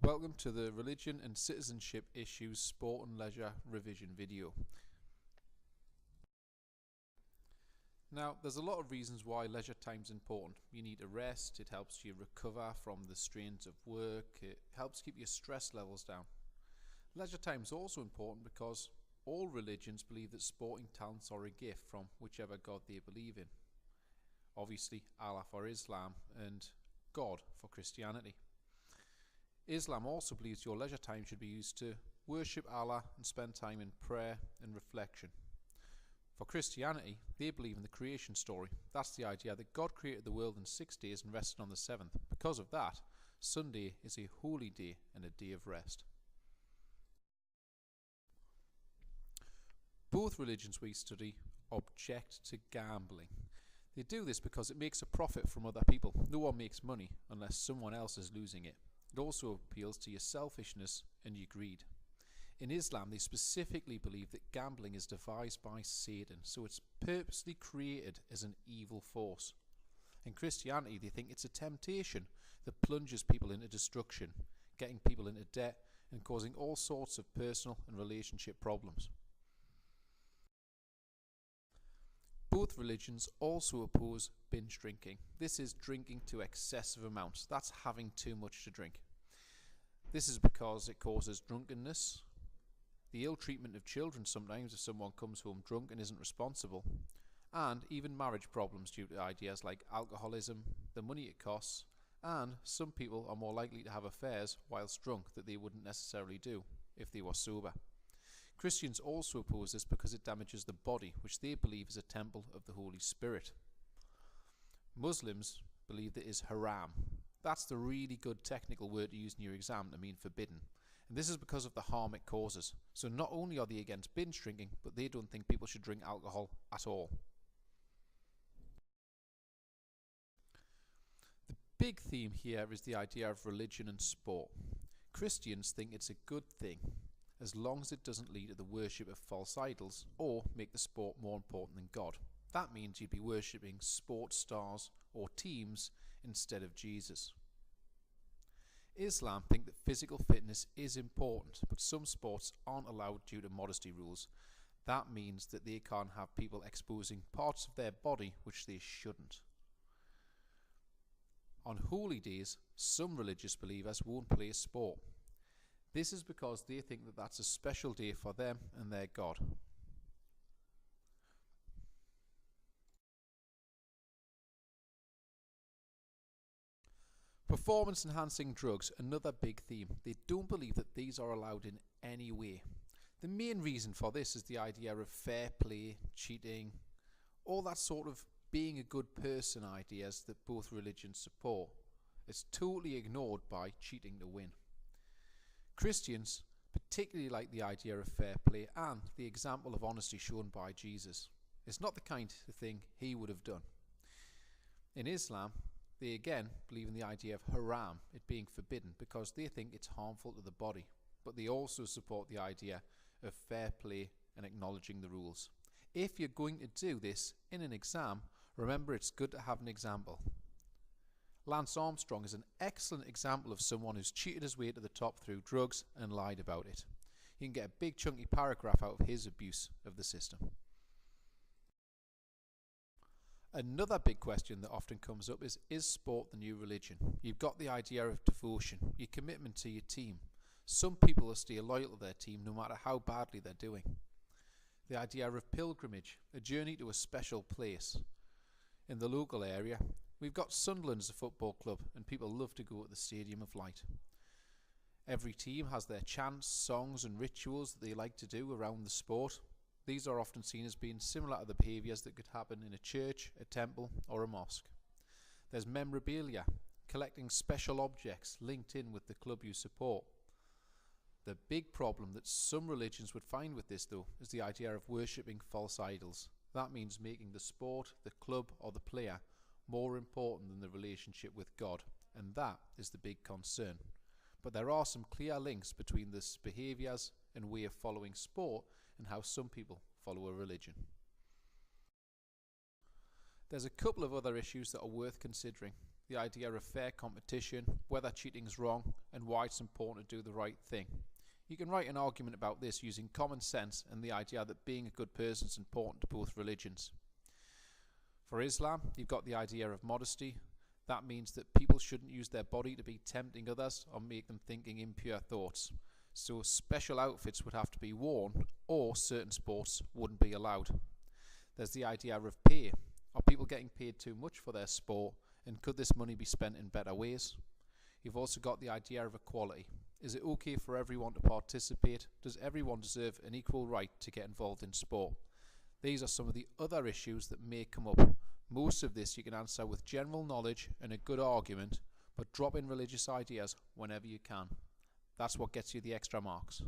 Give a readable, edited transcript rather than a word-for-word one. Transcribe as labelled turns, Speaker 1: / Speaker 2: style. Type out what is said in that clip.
Speaker 1: Welcome to the Religion and Citizenship Issues Sport and Leisure revision video. Now, there's a lot of reasons why leisure time's important. You need a rest, it helps you recover from the strains of work, it helps keep your stress levels down. Leisure time's also important because all religions believe that sporting talents are a gift from whichever God they believe in. Obviously, Allah for Islam and God for Christianity. Islam also believes your leisure time should be used to worship Allah and spend time in prayer and reflection. For Christianity, they believe in the creation story. That's the idea that God created the world in 6 days and rested on the seventh. Because of that, Sunday is a holy day and a day of rest. Both religions we study object to gambling. They do this because it makes a profit from other people. No one makes money unless someone else is losing it. It also appeals to your selfishness and your greed. In Islam, they specifically believe that gambling is devised by Satan, so it's purposely created as an evil force. In Christianity, they think it's a temptation that plunges people into destruction, getting people into debt and causing all sorts of personal and relationship problems. Both religions also oppose binge drinking. This is drinking to excessive amounts. That's having too much to drink. This is because it causes drunkenness, the ill treatment of children sometimes if someone comes home drunk and isn't responsible, and even marriage problems due to ideas like alcoholism, the money it costs, and some people are more likely to have affairs whilst drunk that they wouldn't necessarily do if they were sober. Christians also oppose this because it damages the body, which they believe is a temple of the Holy Spirit. Muslims believe that it is haram. That's the really good technical word to use in your exam to mean forbidden. And this is because of the harm it causes. So not only are they against binge drinking, but they don't think people should drink alcohol at all. The big theme here is the idea of religion and sport. Christians think it's a good thing, as long as it doesn't lead to the worship of false idols or make the sport more important than God. That means you'd be worshipping sports stars or teams instead of Jesus. Islam think that physical fitness is important, but some sports aren't allowed due to modesty rules. That means that they can't have people exposing parts of their body which they shouldn't. On holy days, some religious believers won't play sport. This is because they think that that's a special day for them and their God. Performance-enhancing drugs, another big theme. They don't believe that these are allowed in any way. The main reason for this is the idea of fair play, cheating, all that sort of being a good person ideas that both religions support. It's totally ignored by cheating to win. Christians particularly like the idea of fair play and the example of honesty shown by Jesus. It's not the kind of thing he would have done. In Islam, they again believe in the idea of haram, it being forbidden, because they think it's harmful to the body. But they also support the idea of fair play and acknowledging the rules. If you're going to do this in an exam, remember it's good to have an example. Lance Armstrong is an excellent example of someone who's cheated his way to the top through drugs and lied about it. You can get a big chunky paragraph out of his abuse of the system. Another big question that often comes up is sport the new religion? You've got the idea of devotion, your commitment to your team. Some people will stay loyal to their team no matter how badly they're doing. The idea of pilgrimage, a journey to a special place. In the local area, we've got Sunderland as a football club and people love to go to the Stadium of Light. Every team has their chants, songs and rituals that they like to do around the sport. These are often seen as being similar to the behaviours that could happen in a church, a temple or a mosque. There's memorabilia, collecting special objects linked in with the club you support. The big problem that some religions would find with this though is the idea of worshipping false idols. That means making the sport, the club or the player more important than the relationship with God, and that is the big concern. But there are some clear links between this behaviours and way of following sport and how some people follow a religion. There's a couple of other issues that are worth considering. the idea of fair competition, whether cheating is wrong, and why it's important to do the right thing. You can write an argument about this using common sense and the idea that being a good person is important to both religions. For Islam, you've got the idea of modesty. That means that people shouldn't use their body to be tempting others or make them thinking impure thoughts. So special outfits would have to be worn, or certain sports wouldn't be allowed. There's the idea of pay. Are people getting paid too much for their sport, and could this money be spent in better ways? You've also got the idea of equality. Is it okay for everyone to participate? Does everyone deserve an equal right to get involved in sport? These are some of the other issues that may come up. Most of this you can answer with general knowledge and a good argument, but drop in religious ideas whenever you can. That's what gets you the extra marks.